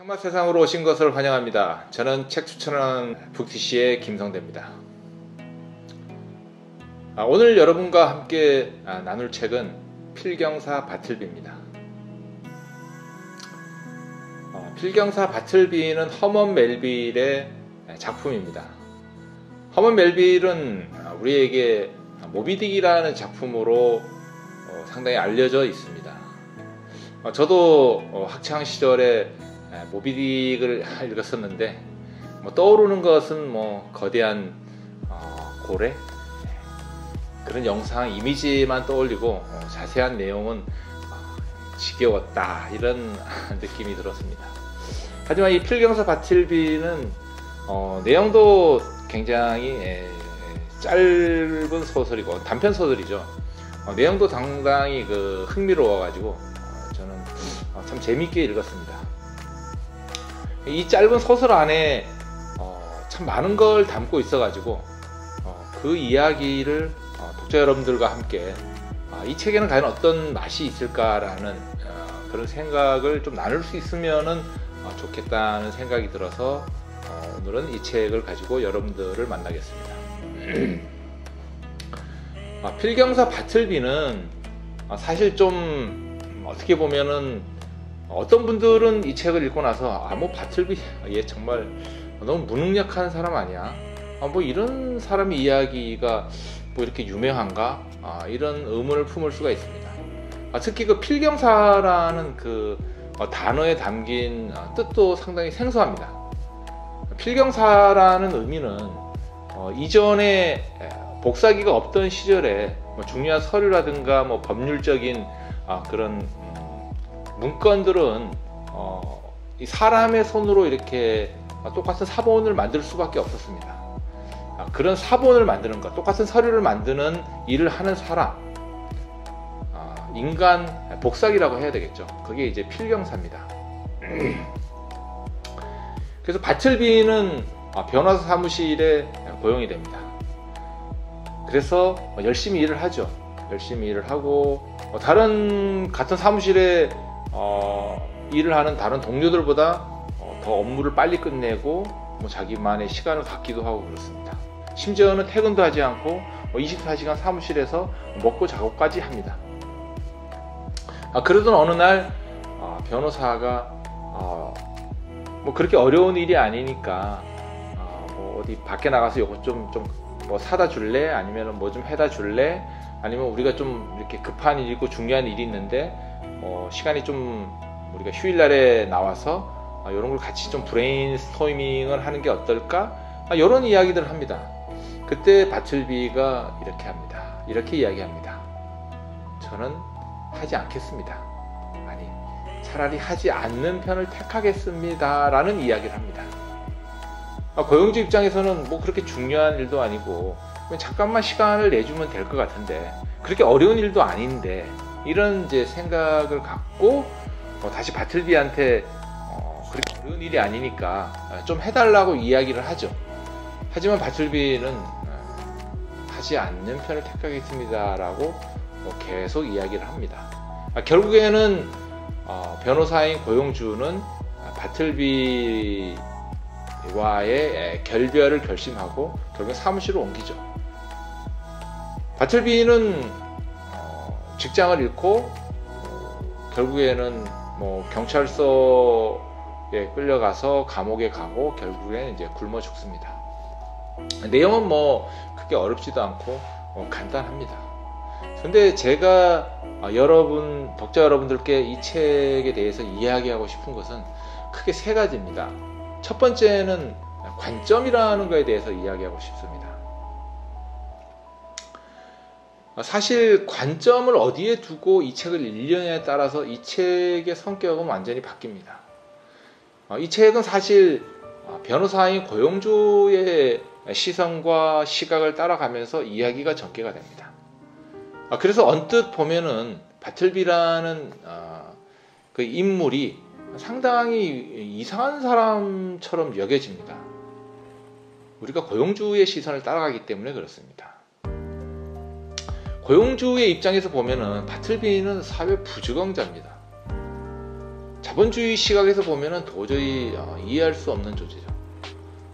한맛 세상으로 오신 것을 환영합니다. 저는 책 추천하는 북티시의 김성대입니다. 오늘 여러분과 함께 나눌 책은 필경사 바틀비입니다. 필경사 바틀비는 허먼 멜빌의 작품입니다. 허먼 멜빌은 우리에게 모비딕이라는 작품으로 상당히 알려져 있습니다. 저도 학창 시절에 모비딕을 읽었었는데 떠오르는 것은 거대한 고래 그런 영상 이미지만 떠올리고 자세한 내용은 지겨웠다 이런 느낌이 들었습니다. 하지만 이 필경사 바틀비는 내용도 굉장히 짧은 소설이고 단편 소설이죠. 내용도 상당히 흥미로워 가지고 저는 참 재밌게 읽었습니다. 이 짧은 소설 안에 참 많은 걸 담고 있어 가지고 그 이야기를 독자 여러분들과 함께 이 책에는 과연 어떤 맛이 있을까라는 그런 생각을 좀 나눌 수 있으면 좋겠다는 생각이 들어서 오늘은 이 책을 가지고 여러분들을 만나겠습니다. 필경사 바틀비는 사실 좀 어떻게 보면은 어떤 분들은 이 책을 읽고 나서 바틀비 얘 정말 너무 무능력한 사람 아니야? 이런 사람의 이야기가 이렇게 유명한가? 이런 의문을 품을 수가 있습니다. 특히 그 필경사라는 그 단어에 담긴 뜻도 상당히 생소합니다. 필경사라는 의미는 이전에 복사기가 없던 시절에 중요한 서류라든가 법률적인 그런 문건들은 이 사람의 손으로 이렇게 똑같은 사본을 만들 수밖에 없었습니다. 그런 사본을 만드는 것, 똑같은 서류를 만드는 일을 하는 사람, 인간 복사기라고 해야 되겠죠. 그게 이제 필경사입니다. 그래서 바틀비는 변호사 사무실에 고용이 됩니다. 그래서 열심히 일을 하죠. 열심히 일을 하고 다른 같은 사무실에 일을 하는 다른 동료들보다 더 업무를 빨리 끝내고 자기만의 시간을 갖기도 하고 그렇습니다. 심지어는 퇴근도 하지 않고 24시간 사무실에서 먹고 자고까지 합니다. 그러던 어느 날 변호사가 그렇게 어려운 일이 아니니까 어디 밖에 나가서 이거 좀 사다 줄래? 아니면 좀 해다 줄래? 아니면 우리가 좀 이렇게 급한 일이고 중요한 일이 있는데 시간이 좀 우리가 휴일날에 나와서 이런 걸 같이 좀 브레인스토밍을 하는 게 어떨까? 이런 이야기들을 합니다. 그때 바틀비가 이렇게 합니다. 이렇게 이야기합니다. 저는 하지 않겠습니다. 아니, 차라리 하지 않는 편을 택하겠습니다. 라는 이야기를 합니다. 고용주 입장에서는 그렇게 중요한 일도 아니고 잠깐만 시간을 내주면 될 것 같은데 그렇게 어려운 일도 아닌데 이런 이제 생각을 갖고 다시 바틀비한테 그렇게 어려운 일이 아니니까 좀 해달라고 이야기를 하죠. 하지만 바틀비는 하지 않는 편을 택하겠습니다 라고 계속 이야기를 합니다. 결국에는 변호사인 고용주는 바틀비와의 결별을 결심하고 결국 사무실로 옮기죠. 바틀비는 직장을 잃고 결국에는 경찰서에 끌려가서 감옥에 가고 결국에는 이제 굶어 죽습니다. 내용은 크게 어렵지도 않고 간단합니다. 근데 제가 독자 여러분들께 이 책에 대해서 이야기하고 싶은 것은 크게 세 가지입니다. 첫 번째는 관점이라는 것에 대해서 이야기하고 싶습니다. 사실 관점을 어디에 두고 이 책을 읽느냐에 따라서 이 책의 성격은 완전히 바뀝니다. 이 책은 사실 변호사인 고용주의 시선과 시각을 따라가면서 이야기가 전개가 됩니다. 그래서 언뜻 보면은 바틀비라는 그 인물이 상당히 이상한 사람처럼 여겨집니다. 우리가 고용주의 시선을 따라가기 때문에 그렇습니다. 고용주의 입장에서 보면은 바틀비는 사회 부적응자입니다. 자본주의 시각에서 보면은 도저히 이해할 수 없는 존재죠.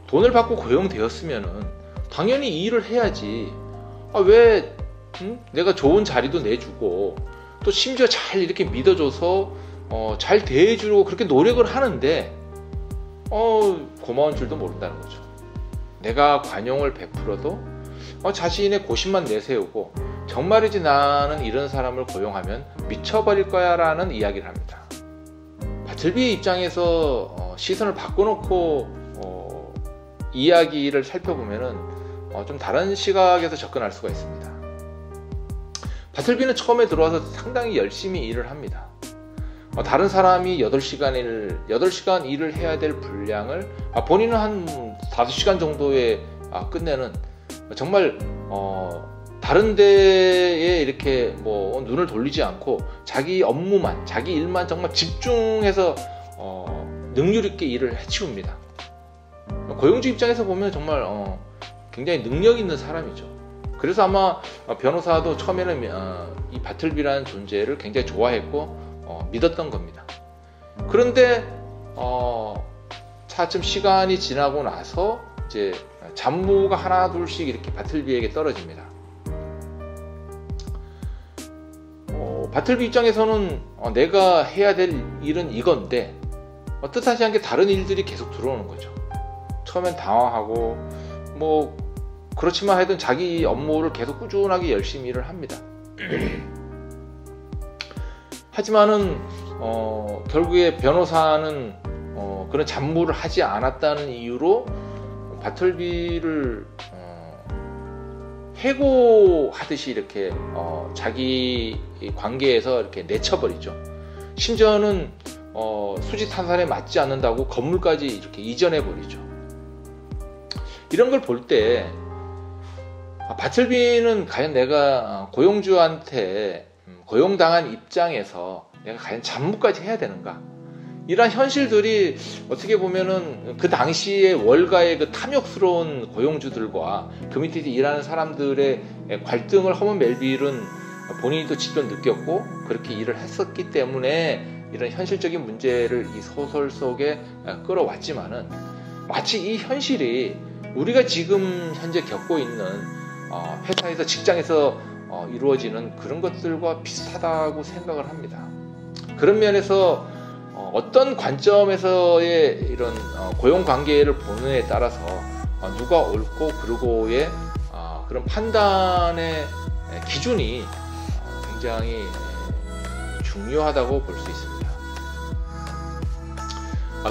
돈을 받고 고용되었으면은 당연히 이 일을 해야지. 왜 내가 좋은 자리도 내주고 또 심지어 잘 이렇게 믿어줘서 잘 대해주려고 그렇게 노력을 하는데 고마운 줄도 모른다는 거죠. 내가 관용을 베풀어도 자신의 고심만 내세우고 정말이지 나는 이런 사람을 고용하면 미쳐버릴 거야 라는 이야기를 합니다. 바틀비의 입장에서 시선을 바꿔놓고 이야기를 살펴보면은 좀 다른 시각에서 접근할 수가 있습니다. 바틀비는 처음에 들어와서 상당히 열심히 일을 합니다. 다른 사람이 8시간 일을 해야 될 분량을 본인은 한 5시간 정도에 끝내는, 정말 다른 데에 이렇게 눈을 돌리지 않고 자기 업무만, 자기 일만 정말 집중해서 능률 있게 일을 해치웁니다. 고용주 입장에서 보면 정말 굉장히 능력 있는 사람이죠. 그래서 아마 변호사도 처음에는 이 바틀비라는 존재를 굉장히 좋아했고 믿었던 겁니다. 그런데 차츰 시간이 지나고 나서 이제 잡무가 하나 둘씩 이렇게 바틀비에게 떨어집니다. 바틀비 입장에서는 내가 해야 될 일은 이건데 뜻하지 않게 다른 일들이 계속 들어오는 거죠. 처음엔 당황하고 그렇지만 하여튼 자기 업무를 계속 꾸준하게 열심히 일을 합니다. 하지만은 결국에 변호사는 그런 잡무를 하지 않았다는 이유로 바틀비를 해고하듯이 이렇게 자기 관계에서 이렇게 내쳐버리죠. 심지어는 수지탄산에 맞지 않는다고 건물까지 이렇게 이전해버리죠. 이런 걸 볼 때 바틀비는 과연 내가 고용주한테 고용당한 입장에서 내가 과연 잡무까지 해야 되는가, 이러한 현실들이 어떻게 보면은 그 당시에 월가의 그 탐욕스러운 고용주들과 그 밑에 일하는 사람들의 갈등을 허먼 멜빌은 본인도 직접 느꼈고 그렇게 일을 했었기 때문에 이런 현실적인 문제를 이 소설 속에 끌어왔지만은 마치 이 현실이 우리가 지금 현재 겪고 있는 회사에서, 직장에서 이루어지는 그런 것들과 비슷하다고 생각을 합니다. 그런 면에서 어떤 관점에서의 이런 고용관계를 보느냐에 따라서 누가 옳고 그르고의 그런 판단의 기준이 굉장히 중요하다고 볼 수 있습니다.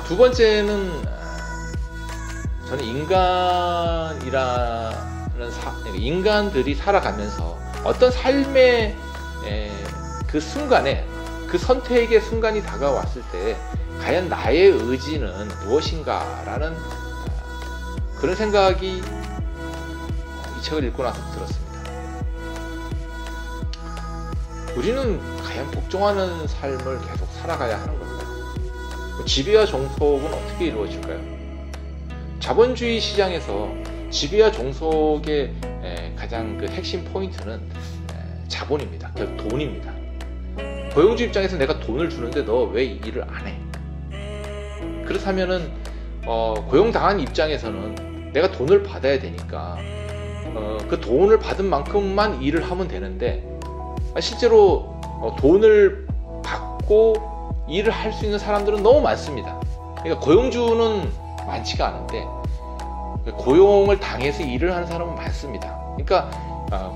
두 번째는 저는 인간들이 살아가면서 어떤 삶의 그 순간에, 그 선택의 순간이 다가왔을 때 과연 나의 의지는 무엇인가 라는 그런 생각이 이 책을 읽고 나서 들었습니다. 우리는 과연 복종하는 삶을 계속 살아가야 하는 걸까요? 지배와 종속은 어떻게 이루어질까요? 자본주의 시장에서 지배와 종속의 가장 그 핵심 포인트는 자본입니다. 결국 돈입니다. 고용주 입장에서 내가 돈을 주는데 너 왜 이 일을 안 해? 그렇다면은 고용당한 입장에서는 내가 돈을 받아야 되니까 그 돈을 받은 만큼만 일을 하면 되는데 실제로 돈을 받고 일을 할 수 있는 사람들은 너무 많습니다. 그러니까 고용주는 많지가 않은데 고용을 당해서 일을 하는 사람은 많습니다. 그러니까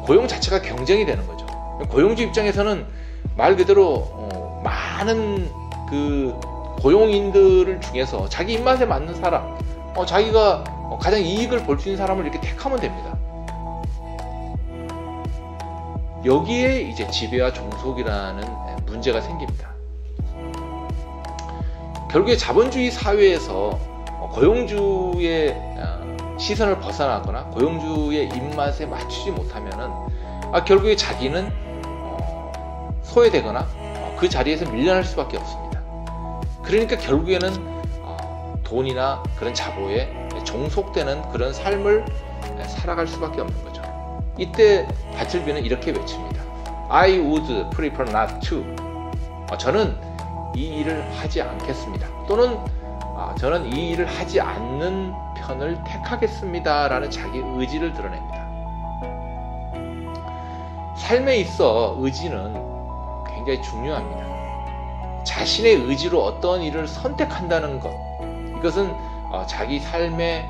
고용 자체가 경쟁이 되는 거죠. 고용주 입장에서는 말 그대로 많은 그 고용인들을 중에서 자기 입맛에 맞는 사람, 자기가 가장 이익을 볼 수 있는 사람을 이렇게 택하면 됩니다. 여기에 이제 지배와 종속이라는 문제가 생깁니다. 결국에 자본주의 사회에서 고용주의 시선을 벗어나거나 고용주의 입맛에 맞추지 못하면은 결국에 자기는 소외되거나 그 자리에서 밀려날 수밖에 없습니다. 그러니까 결국에는 돈이나 그런 자보에 종속되는 그런 삶을 살아갈 수밖에 없는 거죠. 이때 바틀비는 이렇게 외칩니다. I would prefer not to. 저는 이 일을 하지 않겠습니다. 또는 저는 이 일을 하지 않는 편을 택하겠습니다 라는 자기 의지를 드러냅니다. 삶에 있어 의지는 굉장히 중요합니다. 자신의 의지로 어떤 일을 선택한다는 것, 이것은 자기 삶의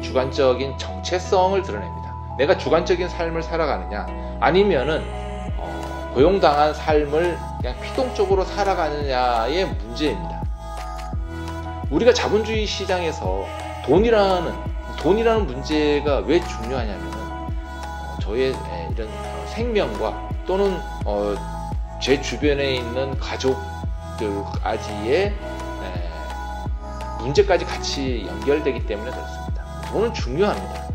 주관적인 정체성을 드러냅니다. 내가 주관적인 삶을 살아가느냐, 아니면은 고용당한 삶을 그냥 피동적으로 살아가느냐의 문제입니다. 우리가 자본주의 시장에서 돈이라는 문제가 왜 중요하냐면은 저의 이런 생명과 또는 제 주변에 있는 가족들까지의 문제까지 같이 연결되기 때문에 그렇습니다. 돈은 중요합니다.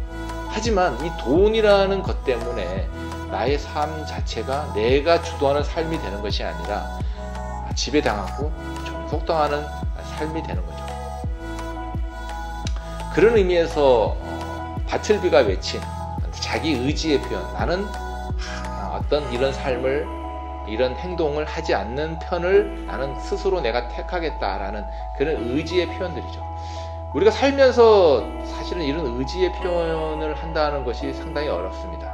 하지만 이 돈이라는 것 때문에 나의 삶 자체가 내가 주도하는 삶이 되는 것이 아니라 지배당하고 종속당하는 삶이 되는 거죠. 그런 의미에서 바틀비가 외친 자기 의지의 표현, 나는 어떤 이런 삶을, 이런 행동을 하지 않는 편을 나는 스스로 내가 택하겠다라는 그런 의지의 표현들이죠. 우리가 살면서 사실은 이런 의지의 표현을 한다는 것이 상당히 어렵습니다.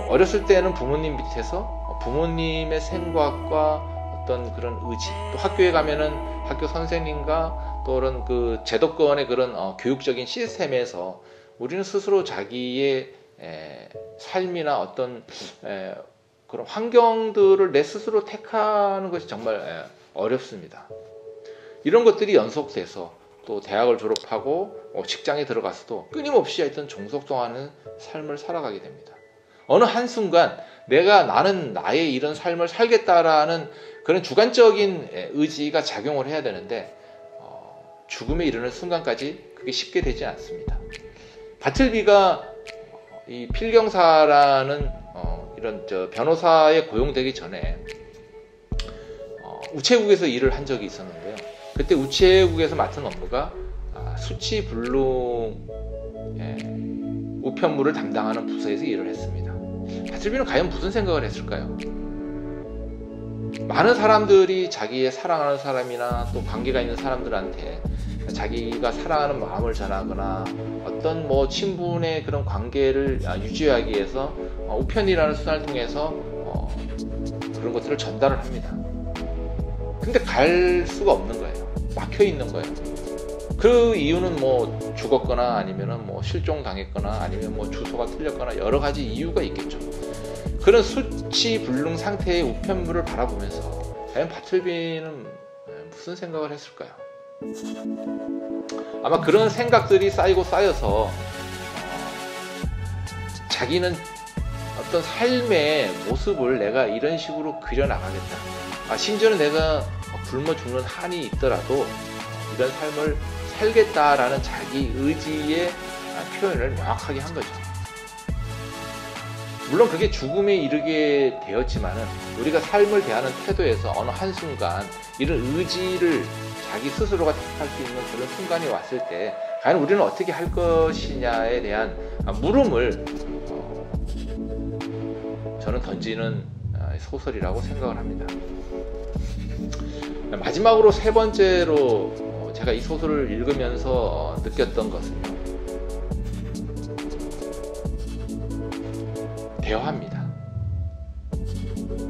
어렸을 때는 부모님 밑에서 부모님의 생각과 어떤 그런 의지, 또 학교에 가면은 학교 선생님과 또 그런 그 제도권의 그런 교육적인 시스템에서 우리는 스스로 자기의 삶이나 어떤 그런 환경들을 내 스스로 택하는 것이 정말 어렵습니다. 이런 것들이 연속돼서 또 대학을 졸업하고 직장에 들어가서도 끊임없이 하여튼 종속동하는 삶을 살아가게 됩니다. 어느 한순간 나는 나의 이런 삶을 살겠다라는 그런 주관적인 의지가 작용을 해야 되는데 죽음에 이르는 순간까지 그게 쉽게 되지 않습니다. 바틀비가 이 필경사라는 이런 변호사에 고용되기 전에 우체국에서 일을 한 적이 있었는데요. 그때 우체국에서 맡은 업무가 수치 불능 우편물을 담당하는 부서에서 일을 했습니다. 바틀비는 과연 무슨 생각을 했을까요? 많은 사람들이 자기의 사랑하는 사람이나 또 관계가 있는 사람들한테 자기가 사랑하는 마음을 전하거나 어떤 친분의 그런 관계를 유지하기 위해서 우편이라는 수단을 통해서 그런 것들을 전달을 합니다. 근데 갈 수가 없는 거예요. 막혀 있는 거예요. 그 이유는 죽었거나 아니면은 실종 당했거나 아니면 주소가 틀렸거나 여러 가지 이유가 있겠죠. 그런 수치불능 상태의 우편물을 바라보면서 과연 바틀비는 무슨 생각을 했을까요? 아마 그런 생각들이 쌓여서 자기는 어떤 삶의 모습을 내가 이런 식으로 그려나가겠다. 심지어는 내가 굶어 죽는 한이 있더라도 이런 삶을 살겠다라는 자기 의지의 표현을 명확하게 한 거죠. 물론 그게 죽음에 이르게 되었지만은 우리가 삶을 대하는 태도에서 어느 한순간 이런 의지를 자기 스스로가 택할 수 있는 그런 순간이 왔을 때 과연 우리는 어떻게 할 것이냐에 대한 물음을 저는 던지는 소설이라고 생각을 합니다. 마지막으로 세 번째로 제가 이 소설을 읽으면서 느꼈던 것은요, 대화입니다.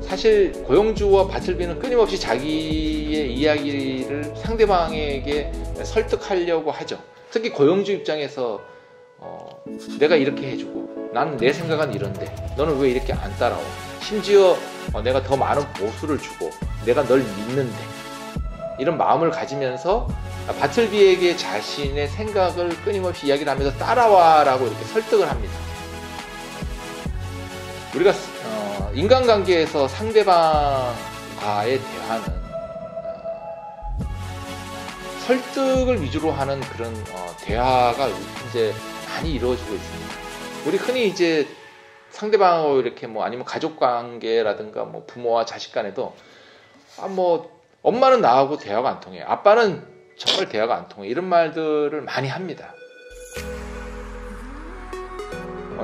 사실 고용주와 바틀비는 끊임없이 자기의 이야기를 상대방에게 설득하려고 하죠. 특히 고용주 입장에서 내가 이렇게 해주고 나는 내 생각은 이런데 너는 왜 이렇게 안 따라와? 심지어 내가 더 많은 보수를 주고 내가 널 믿는데, 이런 마음을 가지면서 바틀비에게 자신의 생각을 끊임없이 이야기를 하면서 따라와라고 이렇게 설득을 합니다. 우리가 인간관계에서 상대방과의 대화는 설득을 위주로 하는 그런 대화가 이제 많이 이루어지고 있습니다. 우리 흔히 이제 상대방하고 이렇게 아니면 가족관계라든가 부모와 자식 간에도 엄마는 나하고 대화가 안 통해, 아빠는 정말 대화가 안 통해, 이런 말들을 많이 합니다.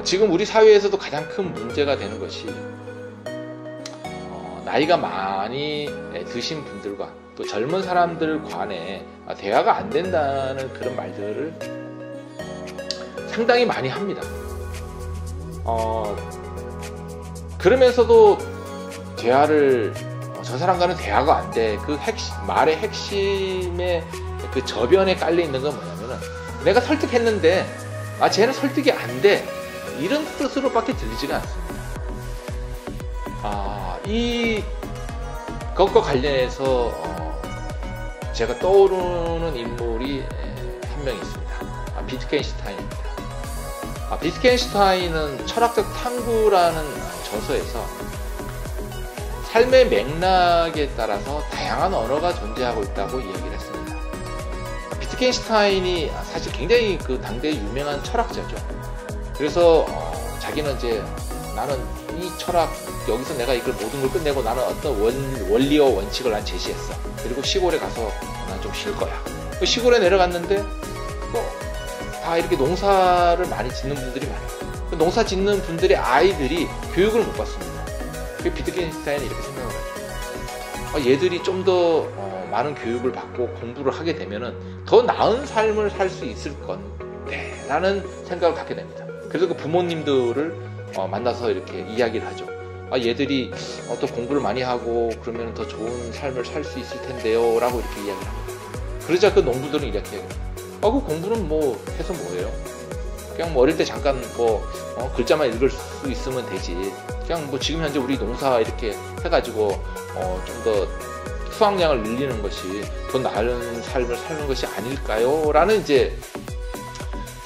지금 우리 사회에서도 가장 큰 문제가 되는 것이 나이가 많이 드신 분들과 또 젊은 사람들 간에 대화가 안 된다는 그런 말들을 상당히 많이 합니다. 그러면서도 대화를 저 사람과는 대화가 안 돼. 그 말의 핵심에 그 저변에 깔려 있는 건 뭐냐면은 내가 설득했는데 쟤는 설득이 안 돼. 이런 뜻으로밖에 들리지가 않습니다. 이것과 관련해서 제가 떠오르는 인물이 한 명 있습니다. 비트겐슈타인입니다. 비트겐슈타인은 철학적 탐구라는 저서에서 삶의 맥락에 따라서 다양한 언어가 존재하고 있다고 이야기를 했습니다. 비트겐슈타인이 사실 굉장히 그 당대의 유명한 철학자죠. 그래서 자기는 이제 나는 이 철학 여기서 내가 이걸 모든 걸 끝내고 나는 어떤 원리와 원칙을 난 제시했어. 그리고 시골에 가서 난 좀 쉴 거야. 시골에 내려갔는데 다 이렇게 농사를 많이 짓는 분들이 많아요. 농사 짓는 분들의 아이들이 교육을 못 받습니다. 비트겐슈타인이 이렇게 생각을 하죠. 얘들이 좀 더 많은 교육을 받고 공부를 하게 되면은 더 나은 삶을 살 수 있을 건데 라는 생각을 갖게 됩니다. 그래서 그 부모님들을 만나서 이렇게 이야기를 하죠. 얘들이 또 공부를 많이 하고 그러면 더 좋은 삶을 살 수 있을 텐데요 라고 이렇게 이야기를 합니다. 그러자 그 농부들은 이렇게 얘기해요. 그 공부는 뭐 해서 뭐예요? 그냥 뭐 어릴 때 잠깐 글자만 읽을 수 있으면 되지. 그냥 뭐 지금 현재 우리 농사 이렇게 해가지고 좀 더 수확량을 늘리는 것이 더 나은 삶을 사는 것이 아닐까요? 라는 이제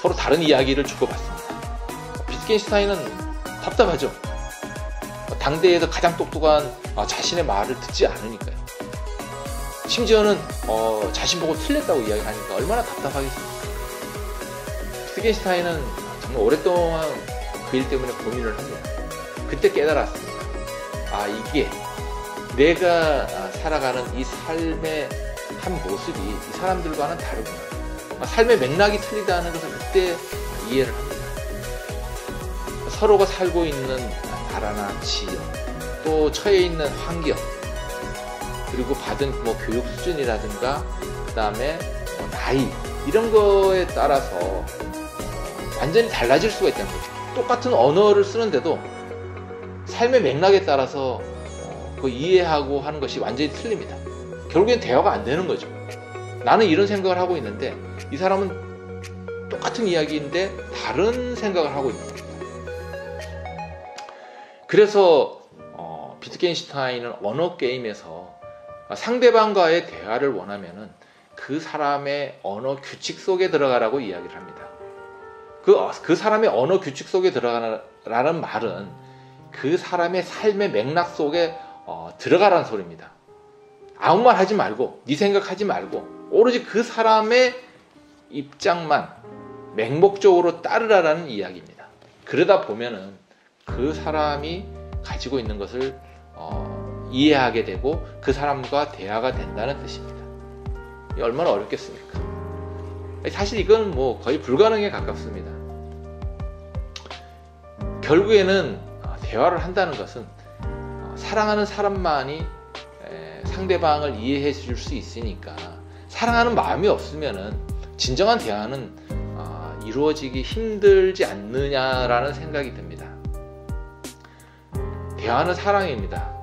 서로 다른 이야기를 주고받습니다. 비트겐슈타인은 답답하죠. 당대에서 가장 똑똑한 자신의 말을 듣지 않으니까요. 심지어는 자신 보고 틀렸다고 이야기하니까 얼마나 답답하겠습니까? 비트겐슈타인은 정말 오랫동안 그 일 때문에 고민을 합니다. 그때 깨달았습니다. 이게 내가 살아가는 이 삶의 한 모습이 이 사람들과는 다르구나. 삶의 맥락이 틀리다는 것을 그때 이해를 합니다. 서로가 살고 있는 나라나 지역, 또 처해 있는 환경, 그리고 받은 뭐 교육 수준이라든가 그 다음에 나이 이런 거에 따라서 완전히 달라질 수가 있다는 거죠. 똑같은 언어를 쓰는데도 삶의 맥락에 따라서 그 이해하고 하는 것이 완전히 틀립니다. 결국엔 대화가 안 되는 거죠. 나는 이런 생각을 하고 있는데 이 사람은 똑같은 이야기인데 다른 생각을 하고 있는 겁니다. 그래서 비트겐슈타인은 언어 게임에서 상대방과의 대화를 원하면은 그 사람의 언어 규칙 속에 들어가라고 이야기를 합니다. 그 사람의 언어 규칙 속에 들어가라는 말은 그 사람의 삶의 맥락 속에 들어가라는 소리입니다. 아무 말 하지 말고 네 생각하지 말고 오로지 그 사람의 입장만 맹목적으로 따르라는 이야기입니다. 그러다 보면은 그 사람이 가지고 있는 것을 이해하게 되고 그 사람과 대화가 된다는 뜻입니다. 이게 얼마나 어렵겠습니까? 사실 이건 뭐 거의 불가능에 가깝습니다. 결국에는 대화를 한다는 것은 사랑하는 사람만이 상대방을 이해해 줄 수 있으니까 사랑하는 마음이 없으면은 진정한 대화는 이루어지기 힘들지 않느냐라는 생각이 듭니다. 대화는 사랑입니다.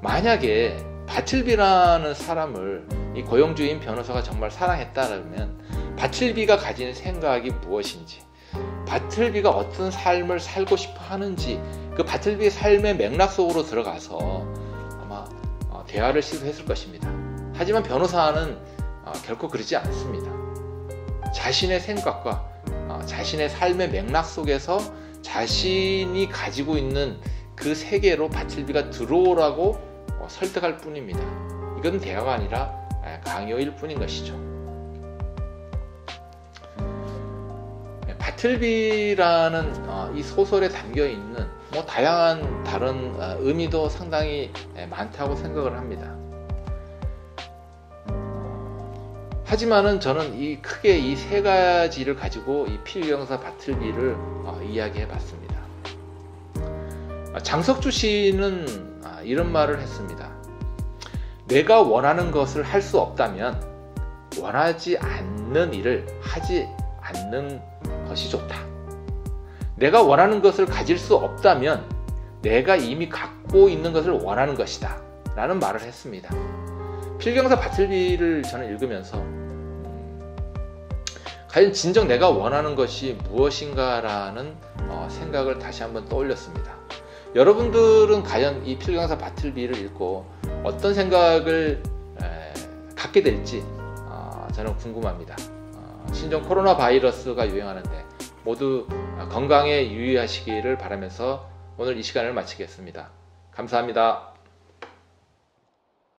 만약에 바틀비라는 사람을 이 고용주인 변호사가 정말 사랑했다면 바틀비가 가진 생각이 무엇인지, 바틀비가 어떤 삶을 살고 싶어 하는지 그 바틀비의 삶의 맥락 속으로 들어가서 아마 대화를 시도했을 것입니다. 하지만 변호사는 결코 그러지 않습니다. 자신의 생각과 자신의 삶의 맥락 속에서 자신이 가지고 있는 그 세계로 바틀비가 들어오라고 설득할 뿐입니다. 이건 대화가 아니라 강요일 뿐인 것이죠. 바틀비라는 이 소설에 담겨 있는 다양한 다른 의미도 상당히 많다고 생각을 합니다. 하지만은 저는 크게 이 세 가지를 가지고 이 필경사 바틀비를 이야기해 봤습니다. 장석주 시는 이런 말을 했습니다. 내가 원하는 것을 할 수 없다면 원하지 않는 일을 하지 않는 것이 좋다. 내가 원하는 것을 가질 수 없다면 내가 이미 갖고 있는 것을 원하는 것이다 라는 말을 했습니다. 필경사 바틀비를 저는 읽으면서 과연 진정 내가 원하는 것이 무엇인가 라는 생각을 다시 한번 떠올렸습니다. 여러분들은 과연 이 필경사 바틀비를 읽고 어떤 생각을 갖게 될지 저는 궁금합니다. 신종 코로나 바이러스가 유행하는데 모두 건강에 유의하시기를 바라면서 오늘 이 시간을 마치겠습니다. 감사합니다.